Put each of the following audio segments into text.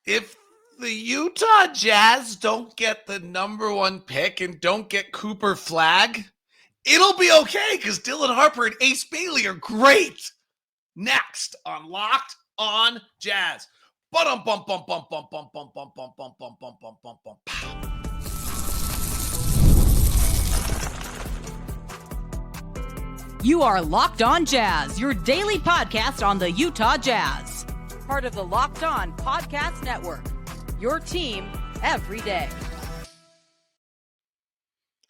if the Utah Jazz don't get the number one pick and don't get Cooper Flagg, it'll be okay because Dylan Harper and Ace Bailey are great. Next on Locked on Jazz. You are Locked On Jazz, your daily podcast on the Utah Jazz. Part of the Locked On Podcast Network, your team every day.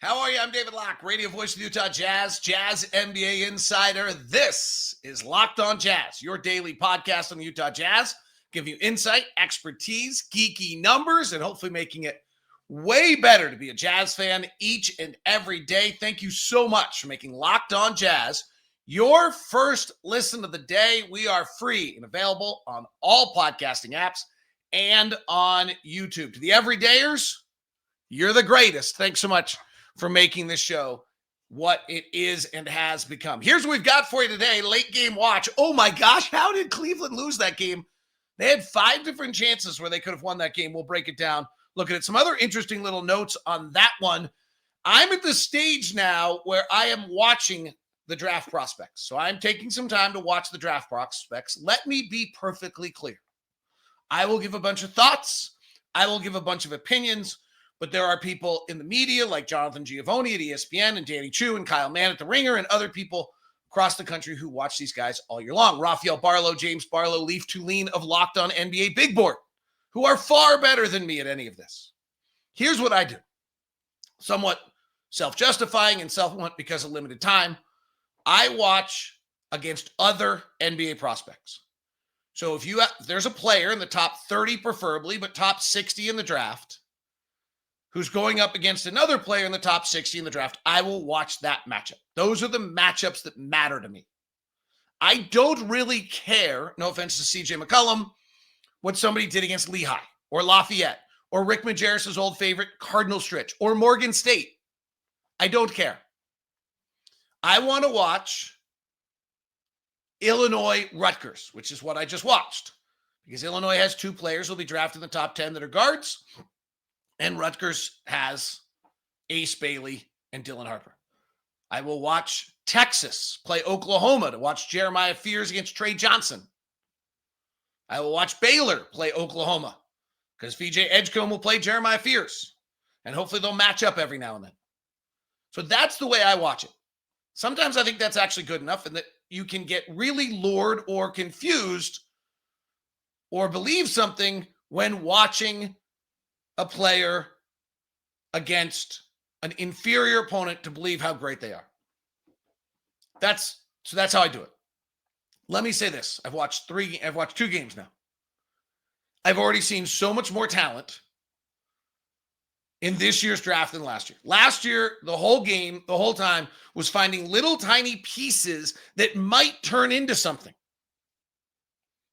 How are you? I'm David Locke, radio voice of the Utah Jazz, Jazz NBA insider. This is Locked On Jazz, your daily podcast on the Utah Jazz, giving you insight, expertise, geeky numbers, and hopefully making it way better to be a Jazz fan each and every day. Thank you so much for making Locked On Jazz your first listen of the day. We are free and available on all podcasting apps and on YouTube. To the everydayers, you're the greatest. Thanks so much for making this show what it is and has become. Here's what we've got for you today. Late game watch. Oh my gosh, how did Cleveland lose that game? They had 5 different chances where they could have won that game. We'll break it down. Looking at some other interesting little notes on that one. I'm at the stage now where I am watching the draft prospects. So I'm taking some time to watch the draft prospects. Let me be perfectly clear. I will give a bunch of thoughts. I will give a bunch of opinions, but there are people in the media like Jonathan Giovoni at ESPN and Danny Chu and Kyle Mann at The Ringer and other people across the country who watch these guys all year long. Rafael Barlow, James Barlow, Leaf Tulane of Locked On NBA Big Board, who are far better than me at any of this. Here's what I do. Somewhat self-justifying and self-want because of limited time. I watch against other NBA prospects. So if there's a player in the top 30 preferably, but top 60 in the draft, who's going up against another player in the top 60 in the draft, I will watch that matchup. Those are the matchups that matter to me. I don't really care, no offense to CJ McCollum, what somebody did against Lehigh or Lafayette or Rick Majerus' old favorite Cardinal Stritch or Morgan State. I don't care. I want to watch Illinois Rutgers, which is what I just watched, because Illinois has 2 players who will be drafted in the top 10 that are guards, and Rutgers has Ace Bailey and Dylan Harper. I will watch Texas play Oklahoma to watch Jeremiah Fears against Trey Johnson. I will watch Baylor play Oklahoma because VJ Edgecombe will play Jeremiah Fears. And hopefully they'll match up every now and then. So that's the way I watch it. Sometimes I think that's actually good enough and that you can get really lured or confused or believe something when watching a player against an inferior opponent to believe how great they are. That's how I do it. Let me say this. I've watched 2 games now. I've already seen so much more talent in this year's draft than last year. Last year, the whole time, was finding little tiny pieces that might turn into something.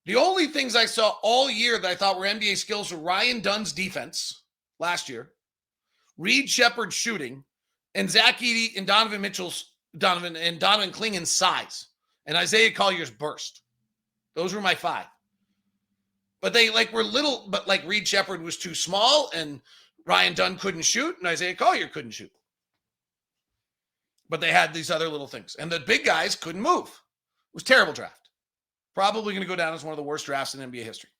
The only things I saw all year that I thought were NBA skills were Ryan Dunn's defense last year, Reed Shepherd's shooting, and Zach Edey and Donovan Clingan's size. And Isaiah Collier's burst. Those were my 5. But they were little, but Reed Shepherd was too small and Ryan Dunn couldn't shoot and Isaiah Collier couldn't shoot. But they had these other little things. And the big guys couldn't move. It was a terrible draft. Probably going to go down as one of the worst drafts in NBA history.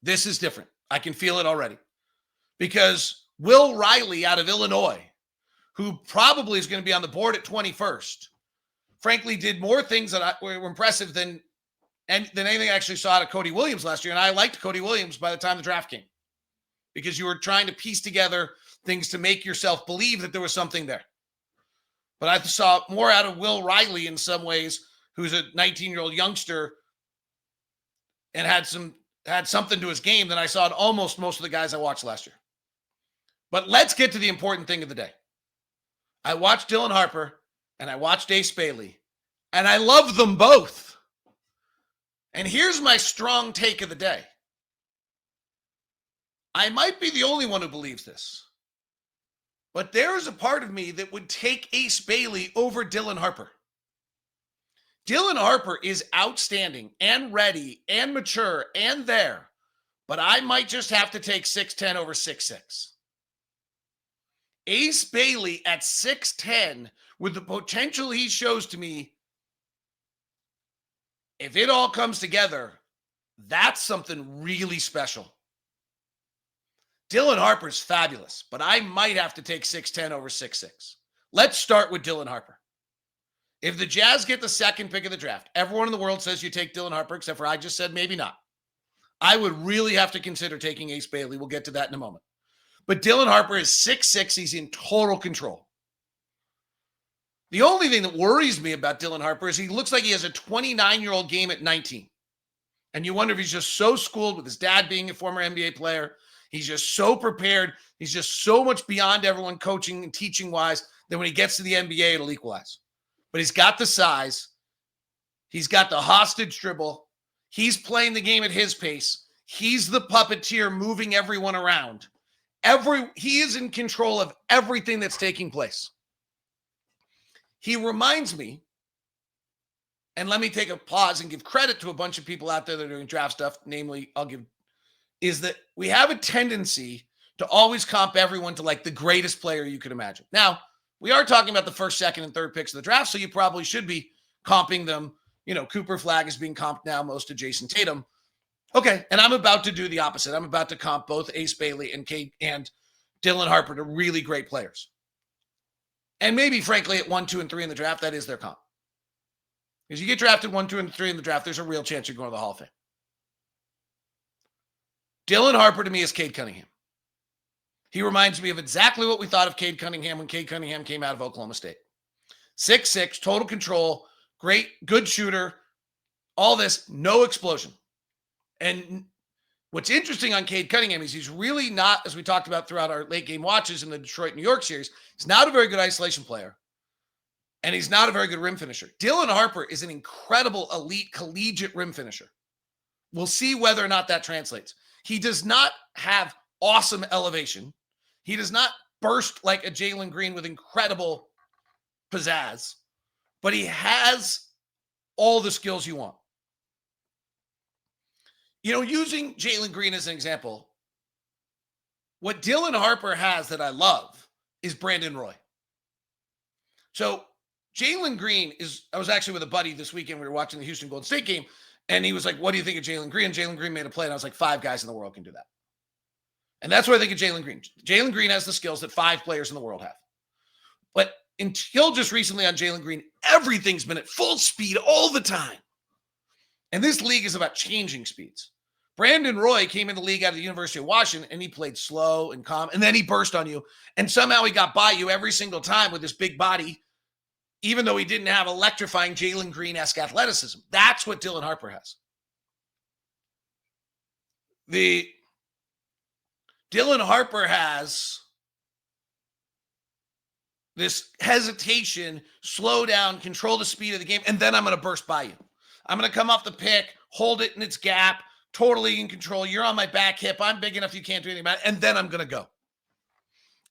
This is different. I can feel it already. Because Will Riley out of Illinois, who probably is going to be on the board at 21st, frankly, did more things that were impressive than anything I actually saw out of Cody Williams last year. And I liked Cody Williams by the time the draft came because you were trying to piece together things to make yourself believe that there was something there. But I saw more out of Will Riley in some ways, who's a 19-year-old youngster and had something to his game than I saw in almost most of the guys I watched last year. But let's get to the important thing of the day. I watched Dylan Harper and I watched Ace Bailey, and I love them both. And here's my strong take of the day. I might be the only one who believes this, but there is a part of me that would take Ace Bailey over Dylan Harper. Dylan Harper is outstanding and ready and mature and there, but I might just have to take 6'10 over 6'6. Ace Bailey at 6'10 with the potential he shows to me, if it all comes together, that's something really special. Dylan Harper's fabulous, but I might have to take 6'10 over 6'6. Let's start with Dylan Harper. If the Jazz get the second pick of the draft, everyone in the world says you take Dylan Harper, except for I just said maybe not. I would really have to consider taking Ace Bailey. We'll get to that in a moment. But Dylan Harper is 6'6". He's in total control. The only thing that worries me about Dylan Harper is he looks like he has a 29-year-old game at 19. And you wonder if he's just so schooled with his dad being a former NBA player. He's just so prepared. He's just so much beyond everyone coaching and teaching-wise that when he gets to the NBA, it'll equalize. But he's got the size. He's got the hostage dribble. He's playing the game at his pace. He's the puppeteer moving everyone around. He is in control of everything that's taking place. He reminds me, and let me take a pause and give credit to a bunch of people out there that are doing draft stuff, namely, is that we have a tendency to always comp everyone to like the greatest player you could imagine. Now, we are talking about the first, second, and third picks of the draft, so you probably should be comping them. You know, Cooper Flagg is being comped now most to Jason Tatum. Okay, and I'm about to do the opposite. I'm about to comp both Ace Bailey and Cade and Dylan Harper to really great players. And maybe, frankly, at 1, 2, and 3 in the draft, that is their comp. Because you get drafted 1, 2, and 3 in the draft, there's a real chance you're going to the Hall of Fame. Dylan Harper to me is Cade Cunningham. He reminds me of exactly what we thought of Cade Cunningham when Cade Cunningham came out of Oklahoma State. 6'6", total control, great, good shooter, all this, no explosion. And what's interesting on Cade Cunningham is he's really not, as we talked about throughout our late game watches in the Detroit-New York series, he's not a very good isolation player, and he's not a very good rim finisher. Dylan Harper is an incredible elite collegiate rim finisher. We'll see whether or not that translates. He does not have awesome elevation. He does not burst like a Jalen Green with incredible pizzazz, but he has all the skills you want. You know, using Jalen Green as an example, what Dylan Harper has that I love is Brandon Roy. So Jalen Green I was actually with a buddy this weekend. We were watching the Houston Golden State game, and he was like, what do you think of Jalen Green? And Jalen Green made a play, and I was like, 5 guys in the world can do that. And that's what I think of Jalen Green. Jalen Green has the skills that 5 players in the world have. But until just recently on Jalen Green, everything's been at full speed all the time. And this league is about changing speeds. Brandon Roy came in the league out of the University of Washington, and he played slow and calm, and then he burst on you. And somehow he got by you every single time with his big body, even though he didn't have electrifying Jalen Green-esque athleticism. That's what Dylan Harper has. Dylan Harper has this hesitation, slow down, control the speed of the game, and then I'm going to burst by you. I'm going to come off the pick, hold it in its gap, totally in control. You're on my back hip. I'm big enough you can't do anything about it, and then I'm going to go.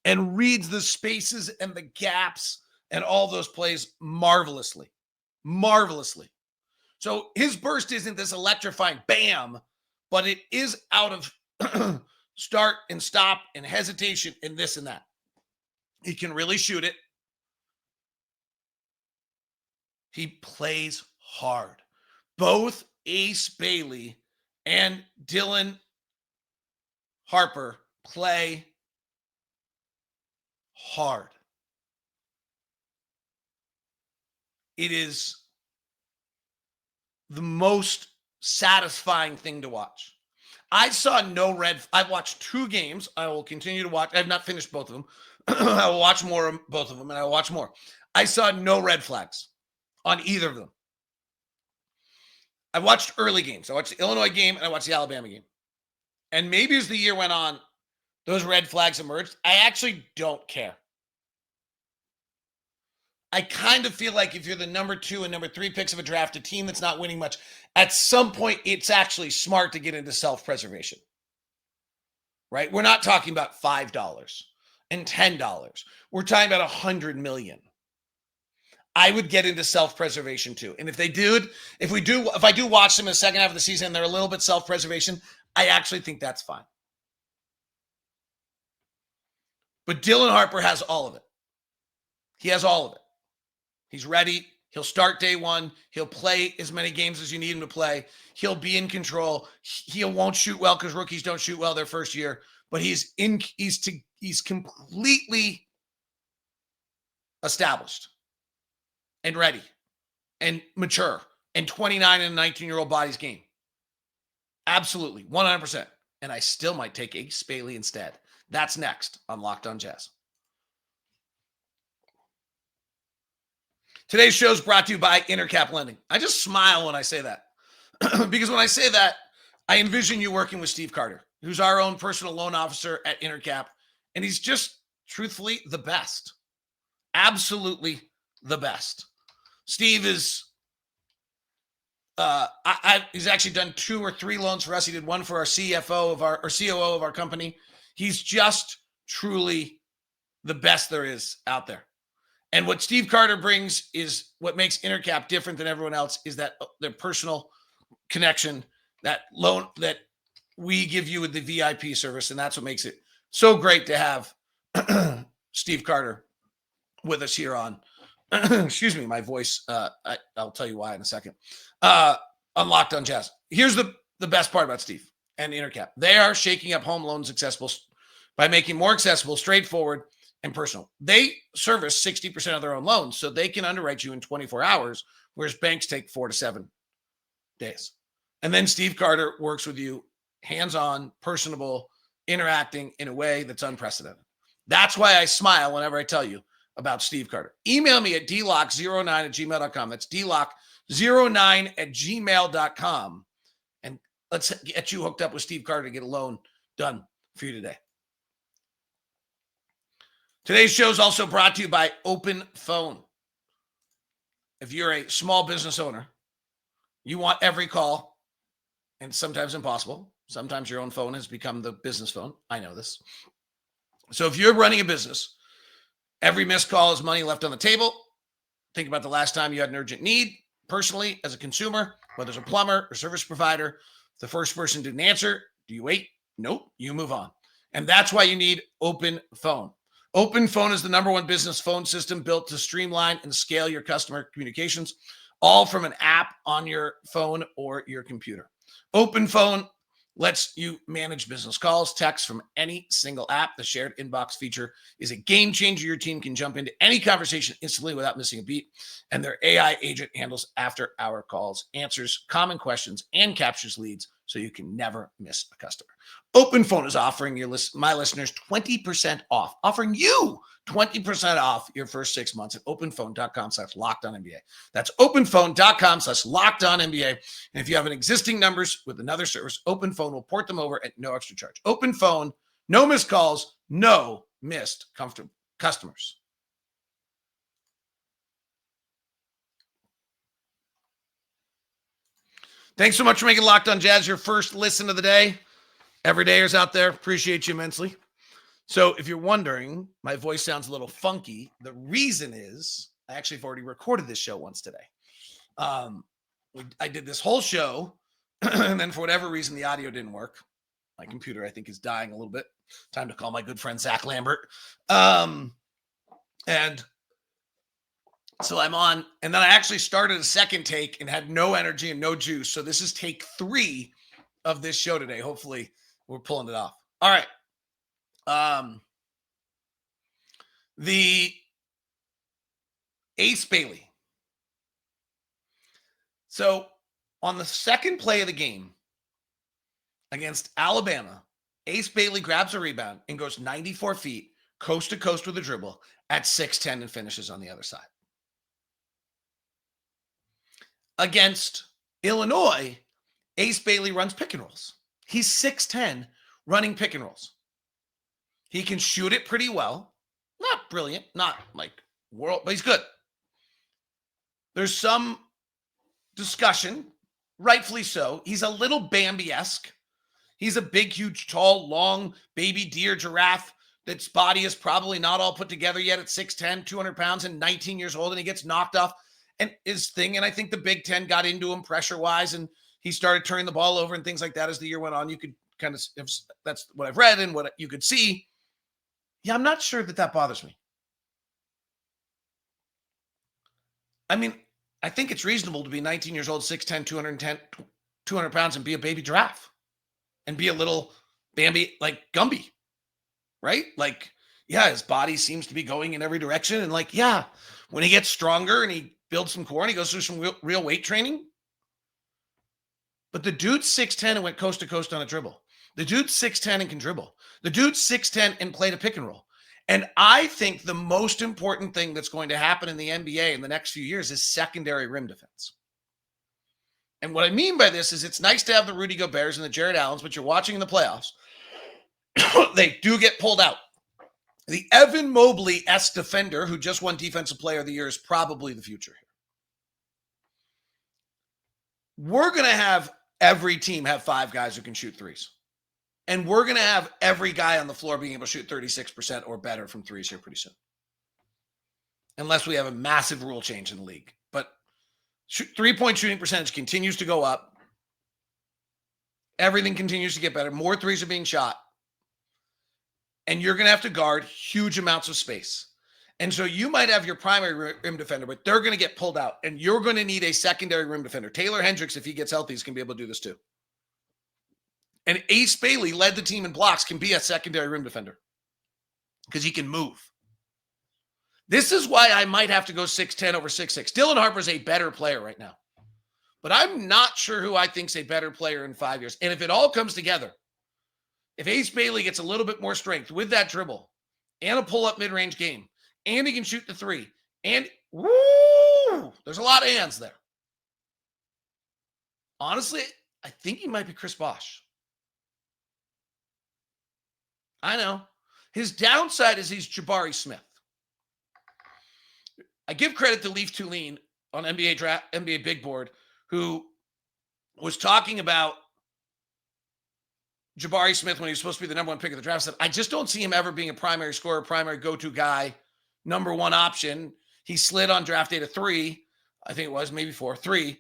And reads the spaces and the gaps and all those plays marvelously. Marvelously. So his burst isn't this electrifying bam, but it is out of start and stop and hesitation and this and that. He can really shoot it. He plays hard. Both Ace Bailey and Dylan Harper play hard. It is the most satisfying thing to watch. I saw no red. I've watched 2 games. I will continue to watch. I have not finished both of them. I will watch more of both of them, and I will watch more. I saw no red flags on either of them. I watched early games. I watched the Illinois game, and I watched the Alabama game. And maybe as the year went on, those red flags emerged. I actually don't care. I kind of feel like if you're the number 2 and number 3 picks of a draft, a team that's not winning much, at some point, it's actually smart to get into self-preservation, right? We're not talking about $5 and $10. We're talking about $100 million. I would get into self-preservation too. And if I do watch them in the second half of the season and they're a little bit self-preservation, I actually think that's fine. But Dylan Harper has all of it. He has all of it. He's ready. He'll start day one. He'll play as many games as you need him to play. He'll be in control. He won't shoot well because rookies don't shoot well their first year. But he's completely established and ready and mature and 29 and 19-year-old body's game. Absolutely, 100%. And I still might take Ace Bailey instead. That's next on Locked On Jazz. Today's show is brought to you by Intercap Lending. I just smile when I say that because when I say that, I envision you working with Steve Carter, who's our own personal loan officer at Intercap, and he's just truthfully the best. Absolutely the best. Steve is he's actually done 2 or 3 loans for us. He did one for our CFO of our COO of our company. He's just truly the best there is out there. And what Steve Carter brings is what makes Intercap different than everyone else is that their personal connection, that loan that we give you with the VIP service. And that's what makes it so great to have Steve Carter with us here on, excuse me, my voice. I'll tell you why in a second. On Locked On Jazz. Here's the best part about Steve and Intercap. They are shaking up home loans accessible by making more accessible, straightforward, and personal. They service 60% of their own loans, so they can underwrite you in 24 hours, whereas banks take 4 to 7 days. And then Steve Carter works with you hands-on, personable, interacting in a way that's unprecedented. That's why I smile whenever I tell you about Steve Carter. Email me at dlock09@gmail.com. That's dlock09@gmail.com. And let's get you hooked up with Steve Carter to get a loan done for you today. Today's show is also brought to you by Open Phone. If you're a small business owner, you want every call, and sometimes impossible. Sometimes your own phone has become the business phone. I know this. So if you're running a business, every missed call is money left on the table. Think about the last time you had an urgent need. Personally, as a consumer, whether it's a plumber or service provider, the first person didn't answer. Do you wait? Nope. You move on. And that's why you need Open Phone. Open Phone is the #1 business phone system built to streamline and scale your customer communications, all from an app on your phone or your computer. Open Phone lets you manage business calls, texts from any single app. The shared inbox feature is a game changer. Your team can jump into any conversation instantly without missing a beat. And their AI agent handles after-hour calls, answers common questions, and captures leads so you can never miss a customer. Open Phone is offering my listeners 20% off, offering you 20% off your first 6 months at openphone.com/lockedonnba. That's openphone.com/lockedonnba. And if you have an existing numbers with another service, Open Phone will port them over at no extra charge. Open Phone, no missed calls, no missed customers. Thanks so much for making Locked On Jazz your first listen of the day. Everydayers out there, appreciate you immensely. So if you're wondering, my voice sounds a little funky. The reason is I actually have already recorded this show once today. I did this whole show, and then for whatever reason, the audio didn't work. My computer, I think, is dying a little bit. Time to call my good friend Zach Lambert. And so I'm on, and then I actually started a second take and had no energy and no juice. So this is take 3 of this show today. Hopefully we're pulling it off. All right. The Ace Bailey. So on the second play of the game against Alabama, Ace Bailey grabs a rebound and goes 94 feet, coast to coast with a dribble at 6'10" and finishes on the other side. Against Illinois, Ace Bailey runs pick and rolls. He's 6'10", running pick and rolls. He can shoot it pretty well. Not brilliant, not like world, but he's good. There's some discussion, rightfully so. He's a little Bambi-esque. He's a big, huge, tall, long baby deer giraffe that's body is probably not all put together yet at 6'10", 200 pounds and 19 years old, and he gets knocked off and his thing. And I think the Big Ten got into him pressure-wise, and he started turning the ball over and things like that as the year went on. You could kind of, that's what I've read and what you could see. Yeah, I'm not sure that bothers me. I mean, I think it's reasonable to be 19 years old, 6'10", 200 pounds, and be a baby giraffe and be a little Bambi, like Gumby, right? Like, yeah, his body seems to be going in every direction. And like, yeah, when he gets stronger and he builds some core and he goes through some real weight training. But the dude's 6'10" and went coast to coast on a dribble. The dude's 6'10" and can dribble. The dude's 6'10" and played a pick and roll. And I think the most important thing that's going to happen in the NBA in the next few years is secondary rim defense. And what I mean by this is it's nice to have the Rudy Goberts and the Jared Allens, but you're watching in the playoffs. They do get pulled out. The Evan Mobley-esque defender who just won Defensive Player of the Year is probably the future here. We're going to have every team have 5 guys who can shoot threes. And we're going to have every guy on the floor being able to shoot 36% or better from threes here pretty soon. Unless we have a massive rule change in the league. But three-point shooting percentage continues to go up. Everything continues to get better. More threes are being shot. And you're going to have to guard huge amounts of space. And so you might have your primary rim defender, but they're going to get pulled out. And you're going to need a secondary rim defender. Taylor Hendricks, if he gets healthy, is going to be able to do this too. And Ace Bailey led the team in blocks, can be a secondary rim defender because he can move. This is why I might have to go 6'10" over 6'6". Dylan Harper is a better player right now. But I'm not sure who I think is a better player in 5 years. And if it all comes together, if Ace Bailey gets a little bit more strength with that dribble and a pull-up mid-range game, and he can shoot the three, and woo, there's a lot of hands there. Honestly, I think he might be Chris Bosh. I know. His downside is he's Jabari Smith. I give credit to Leaf Tulane on NBA Big Board, who was talking about Jabari Smith when he was supposed to be the number 1 pick of the draft. Said, I just don't see him ever being a primary scorer, primary go-to guy, number 1 option. He slid on draft day to 3. I think it was maybe 4, 3.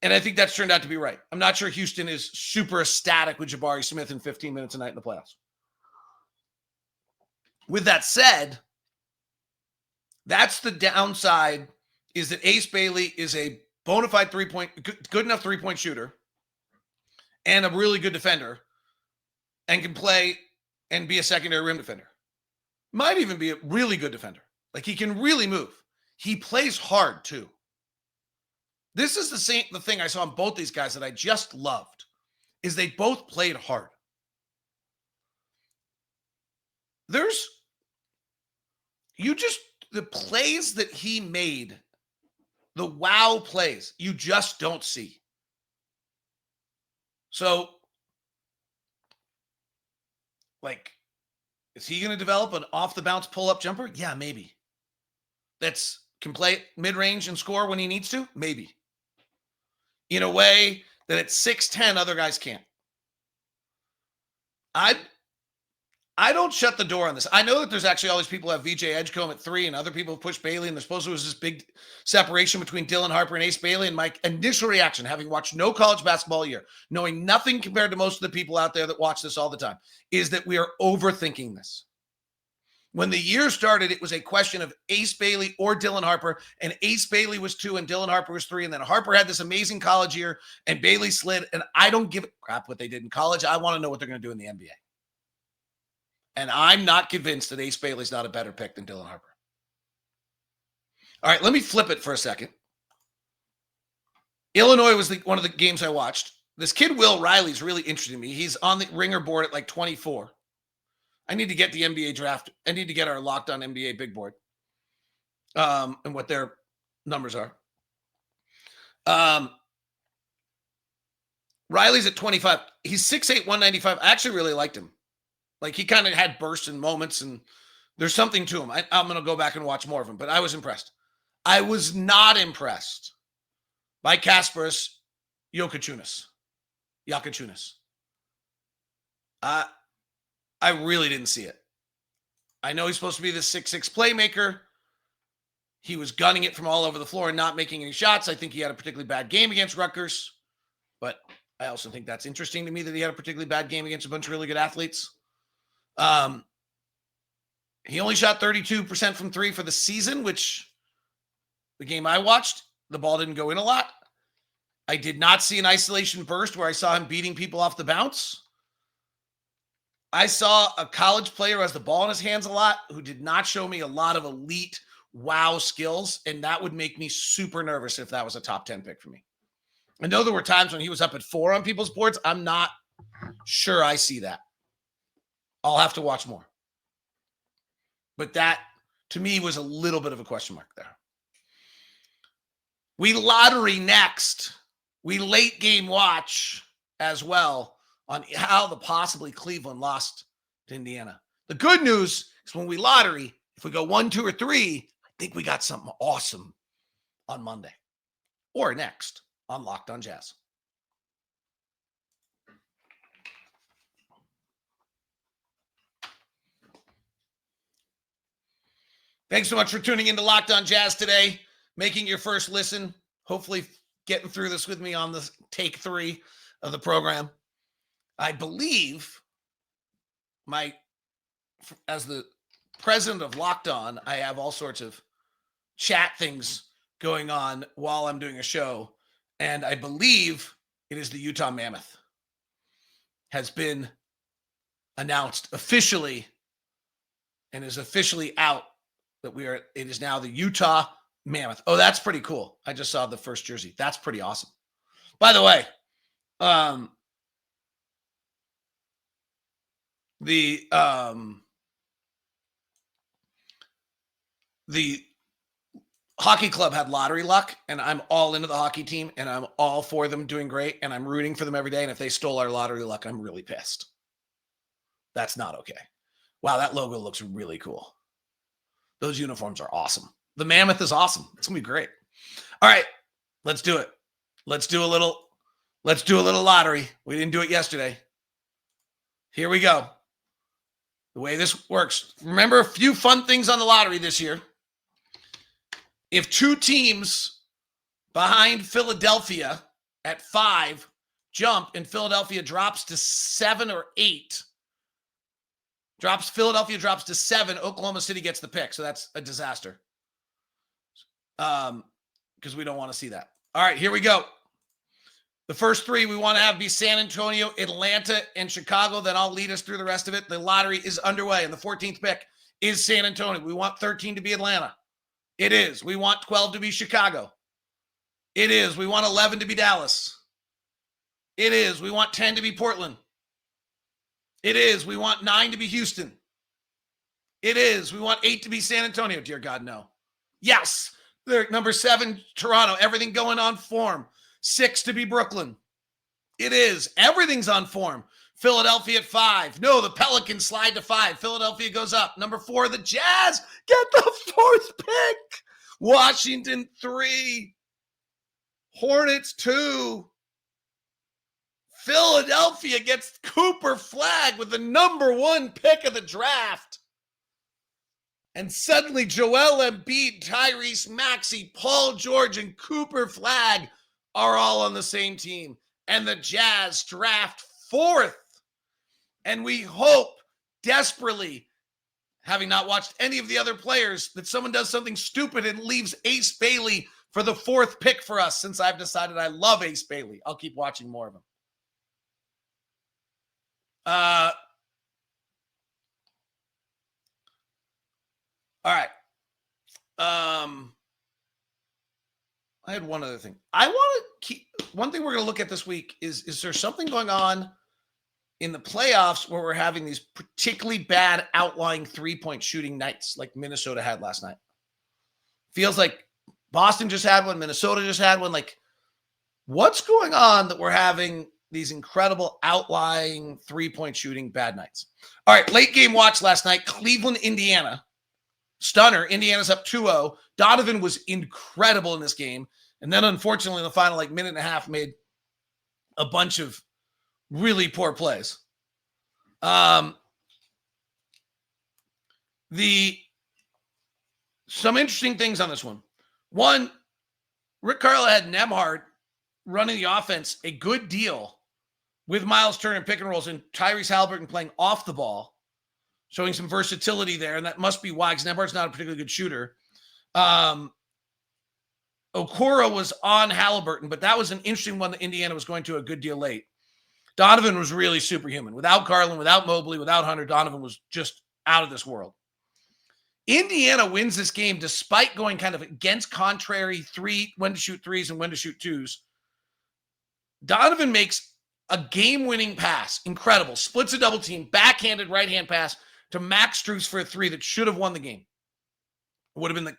And I think that's turned out to be right. I'm not sure Houston is super ecstatic with Jabari Smith in 15 minutes a night in the playoffs. With that said, that's the downside, is that Ace Bailey is a bona fide good enough three-point shooter and a really good defender and can play and be a secondary rim defender. Might even be a really good defender. Like, he can really move. He plays hard too. This is the thing I saw in both these guys that I just loved, is they both played hard. The plays that he made, the wow plays, you just don't see. So, like, is he going to develop an off-the-bounce pull-up jumper? Yeah, maybe. That's can play mid-range and score when he needs to? Maybe. In a way that at 6'10", other guys can't. I don't shut the door on this. I know that there's actually all these people who have VJ Edgecombe at 3 and other people have pushed Bailey, and there's supposed to was this big separation between Dylan Harper and Ace Bailey. And my initial reaction, having watched no college basketball year, knowing nothing compared to most of the people out there that watch this all the time, is that we are overthinking this. When the year started, it was a question of Ace Bailey or Dylan Harper, and Ace Bailey was 2 and Dylan Harper was 3, and then Harper had this amazing college year, and Bailey slid, and I don't give a crap what they did in college. I want to know what they're going to do in the NBA. And I'm not convinced that Ace Bailey's not a better pick than Dylan Harper. All right, let me flip it for a second. Illinois was one of the games I watched. This kid, Will Riley's really interesting to me. He's on the ringer board at like 24. I need to get the NBA draft. I need to get our Locked On NBA big board and what their numbers are. Riley's at 25. He's 6'8", 195. I actually really liked him. Like, he kind of had bursts and moments, and there's something to him. I'm going to go back and watch more of him, but I was impressed. I was not impressed by Casper's Yakachunas. I really didn't see it. I know he's supposed to be the 6'6" playmaker. He was gunning it from all over the floor and not making any shots. I think he had a particularly bad game against Rutgers. But I also think that's interesting to me that he had a particularly bad game against a bunch of really good athletes. He only shot 32% from three for the season, which the game I watched, the ball didn't go in a lot. I did not see an isolation burst where I saw him beating people off the bounce. I saw a college player who has the ball in his hands a lot, who did not show me a lot of elite wow skills, and that would make me super nervous if that was a top 10 pick for me. I know there were times when he was up at 4 on people's boards. I'm not sure I see that. I'll have to watch more. But that, to me, was a little bit of a question mark there. We lottery next. We late game watch as well on how the possibly Cleveland lost to Indiana. The good news is when we lottery, if we go 1, 2, or 3, I think we got something awesome on Monday or next on Locked on Jazz. Thanks so much for tuning into Locked on Jazz today, making your first listen, hopefully getting through this with me on the take 3 of the program. I believe as the president of Locked On, I have all sorts of chat things going on while I'm doing a show. And I believe it is the Utah Mammoth has been announced officially and is officially out that it is now the Utah Mammoth. Oh, that's pretty cool. I just saw the first jersey. That's pretty awesome. By the way, the hockey club had lottery luck, and I'm all into the hockey team, and I'm all for them doing great, and I'm rooting for them every day. And if they stole our lottery luck, I'm really pissed. That's not okay. Wow, that logo looks really cool. Those uniforms are awesome. The Mammoth is awesome. It's gonna be great. All right, let's do it. Let's do a little lottery. We didn't do it yesterday. Here we go. The way this works. Remember a few fun things on the lottery this year. If 2 teams behind Philadelphia at 5 jump and Philadelphia drops to 7 or 8, Philadelphia drops to 7, Oklahoma City gets the pick. So that's a disaster. Because we don't want to see that. All right, here we go. The first 3 we want to have be San Antonio, Atlanta, and Chicago. Then I'll lead us through the rest of it. The lottery is underway, and the 14th pick is San Antonio. We want 13 to be Atlanta. It is. We want 12 to be Chicago. It is. We want 11 to be Dallas. It is. We want 10 to be Portland. It is. We want 9 to be Houston. It is. We want 8 to be San Antonio. Dear God, no. Yes. Number 7, Toronto. Everything going on form. 6 to be Brooklyn. It is. Everything's on form. Philadelphia at 5. No, the Pelicans slide to 5. Philadelphia goes up. Number 4, the Jazz get the 4th pick. Washington 3. Hornets 2. Philadelphia gets Cooper Flag with the number 1 pick of the draft. And suddenly Joel Embiid, Tyrese Maxey, Paul George, and Cooper Flag are all on the same team. And the Jazz draft 4th. And we hope desperately, having not watched any of the other players, that someone does something stupid and leaves Ace Bailey for the 4th pick for us, since I've decided I love Ace Bailey. I'll keep watching more of him. All right. I had one other thing. I want to keep one thing we're going to look at this week is there something going on in the playoffs where we're having these particularly bad outlying 3-point shooting nights like Minnesota had last night? Feels like Boston just had one, Minnesota just had one. Like, what's going on that we're having these incredible outlying 3-point shooting bad nights? All right, late game watch last night, Cleveland, Indiana. Stunner. Indiana's up 2-0. Donovan was incredible in this game. And then, unfortunately, in the final minute and a half, made a bunch of really poor plays. Some interesting things on this one. One, Rick Carlisle had Nembhard running the offense a good deal with Miles Turner and pick and rolls and Tyrese Halliburton playing off the ball, showing some versatility there. And that must be why, because Nembhard's not a particularly good shooter. Okoro was on Halliburton, but that was an interesting one that Indiana was going to a good deal late. Donovan was really superhuman. Without Garland, without Mobley, without Hunter, Donovan was just out of this world. Indiana wins this game despite going kind of against contrary when to shoot threes and when to shoot twos. Donovan makes a game-winning pass. Incredible. Splits a double team, backhanded right-hand pass to Max Strus for a three that should have won the game. It would have been the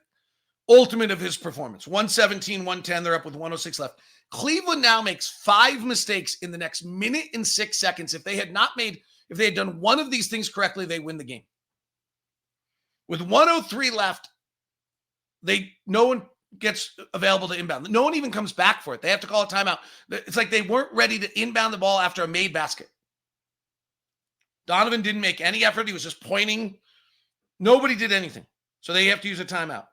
ultimate of his performance. 117, 110. They're up with 106 left. Cleveland now makes 5 mistakes in the next minute and 6 seconds. If they had done one of these things correctly, they win the game. With 103 left, no one gets available to inbound. No one even comes back for it. They have to call a timeout. It's like they weren't ready to inbound the ball after a made basket. Donovan didn't make any effort. He was just pointing. Nobody did anything. So they have to use a timeout.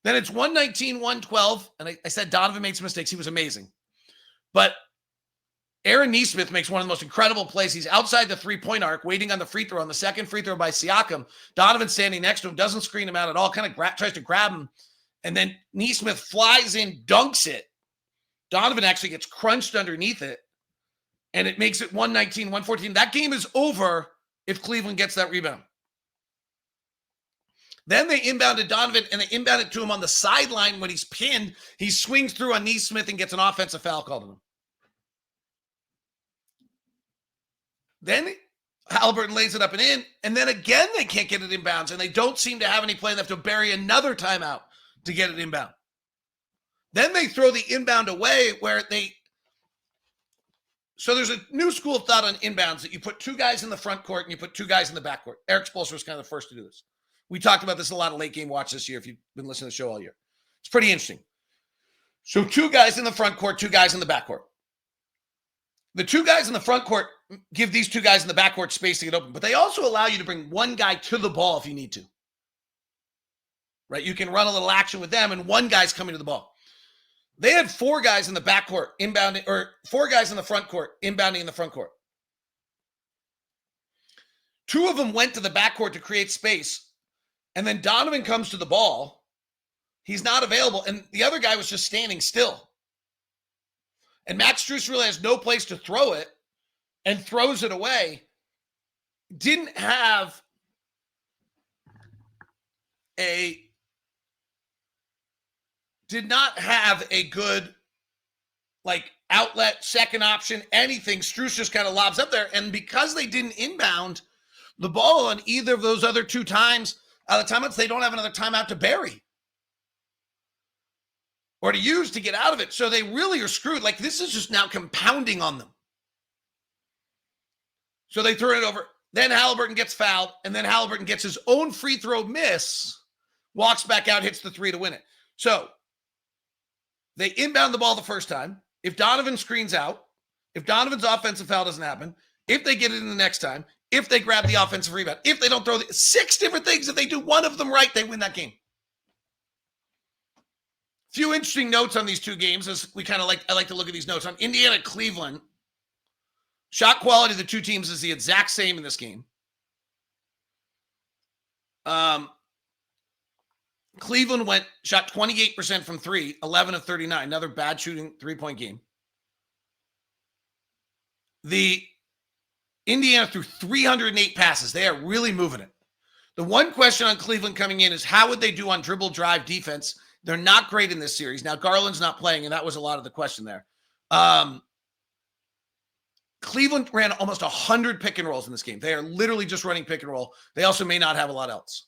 Then it's 119, 112. And I said Donovan made some mistakes. He was amazing. But Aaron Nesmith makes one of the most incredible plays. He's outside the three-point arc, waiting on the free throw. On the second free throw by Siakam, Donovan standing next to him, doesn't screen him out at all, kind of tries to grab him. And then Nesmith flies in, dunks it. Donovan actually gets crunched underneath it. And it makes it 119, 114. That game is over if Cleveland gets that rebound. Then they inbounded Donovan, and they inbounded to him on the sideline when he's pinned. He swings through on Nesmith and gets an offensive foul called on him. Then Halliburton lays it up and in, and then again they can't get it inbounds, and they don't seem to have any play. They have to bury another timeout to get it inbound. Then they throw the inbound away so there's a new school of thought on inbounds that you put 2 guys in the front court and you put 2 guys in the back court. Eric Spoelstra was kind of the first to do this. We talked about this a lot of late game watch this year if you've been listening to the show all year. It's pretty interesting. So 2 guys in the front court, 2 guys in the back court. The 2 guys in the front court give these 2 guys in the back court space to get open, but they also allow you to bring 1 guy to the ball if you need to. Right? You can run a little action with them, and 1 guy's coming to the ball. They had 4 guys in the back court inbounding, or 4 guys in the front court inbounding in the front court. 2 of them went to the back court to create space, and then Donovan comes to the ball. He's not available, and the other guy was just standing still. And Max Strus really has no place to throw it and throws it away. Did not have a good outlet, second option, anything. Strus just kind of lobs up there. And because they didn't inbound the ball on either of those other 2 times out of timeouts, they don't have another timeout to bury or to use to get out of it. So they really are screwed. This is just now compounding on them. So they threw it over. Then Halliburton gets fouled, and then Halliburton gets his own free throw miss, walks back out, hits the 3 to win it. So they inbound the ball the first time. If Donovan screens out, if Donovan's offensive foul doesn't happen, if they get it in the next time, if they grab the offensive rebound, if they don't throw 6 different things, if they do one of them right, they win that game. Few interesting notes on these 2 games as I like to look at these notes. On Indiana, Cleveland, shot quality of the 2 teams is the exact same in this game. Cleveland shot 28% from 3, 11 of 39. Another bad shooting 3-point game. The Indiana threw 308 passes. They are really moving it. The one question on Cleveland coming in is how would they do on dribble drive defense? They're not great in this series. Now, Garland's not playing, and that was a lot of the question there. Cleveland ran almost 100 pick and rolls in this game. They are literally just running pick and roll. They also may not have a lot else.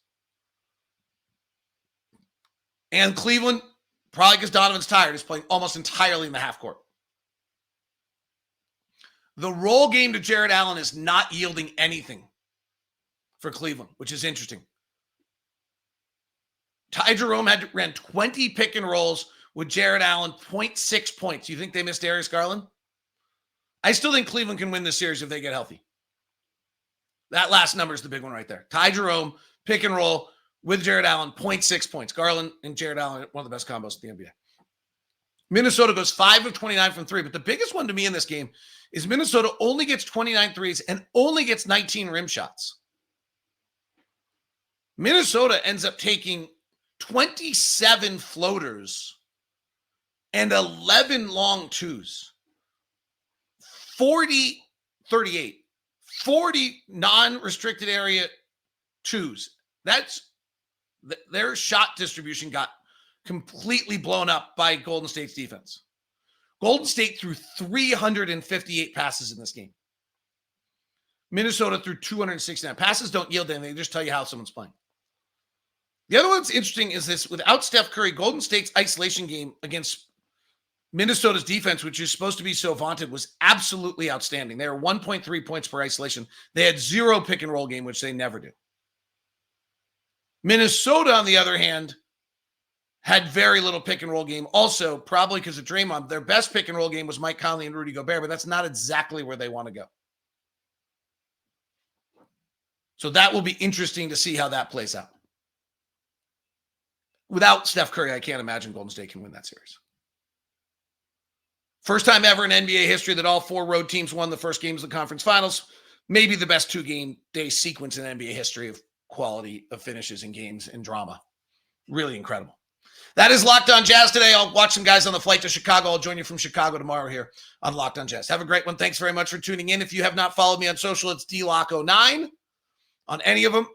And Cleveland, probably because Donovan's tired, is playing almost entirely in the half court. The roll game to Jared Allen is not yielding anything for Cleveland, which is interesting. Ty Jerome ran 20 pick and rolls with Jared Allen, 0.6 points. You think they missed Darius Garland? I still think Cleveland can win this series if they get healthy. That last number is the big one right there. Ty Jerome, pick and roll with Jared Allen, 0.6 points. Garland and Jared Allen, one of the best combos in the NBA. Minnesota goes 5 of 29 from 3. But the biggest one to me in this game is Minnesota only gets 29 threes and only gets 19 rim shots. Minnesota ends up taking 27 floaters and 11 long twos. 40 non-restricted area twos. That's their shot distribution got completely blown up by Golden State's defense. Golden State threw 358 passes in this game. Minnesota threw 269. Passes don't yield anything. They just tell you how someone's playing. The other one that's interesting is this. Without Steph Curry, Golden State's isolation game against Minnesota's defense, which is supposed to be so vaunted, was absolutely outstanding. They were 1.3 points per isolation. They had 0 pick and roll game, which they never do. Minnesota, on the other hand, had very little pick and roll game. Also, probably because of Draymond, their best pick and roll game was Mike Conley and Rudy Gobert, but that's not exactly where they want to go. So that will be interesting to see how that plays out. Without Steph Curry, I can't imagine Golden State can win that series. First time ever in NBA history that all 4 road teams won the first games of the conference finals. Maybe the best 2-game day sequence in NBA history of quality of finishes in games and drama. Really incredible. That is Locked On Jazz today. I'll watch some guys on the flight to Chicago. I'll join you from Chicago tomorrow here on Locked On Jazz. Have a great one. Thanks very much for tuning in. If you have not followed me on social, it's DLock09 on any of them.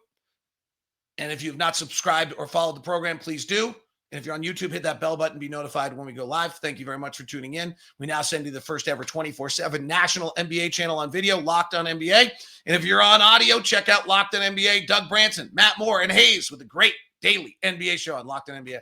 And if you've not subscribed or followed the program, please do. And if you're on YouTube, hit that bell button, be notified when we go live. Thank you very much for tuning in. We now send you the first ever 24/7 national NBA channel on video, Locked On NBA. And if you're on audio, check out Locked On NBA, Doug Branson, Matt Moore, and Hayes with a great daily NBA show on Locked On NBA.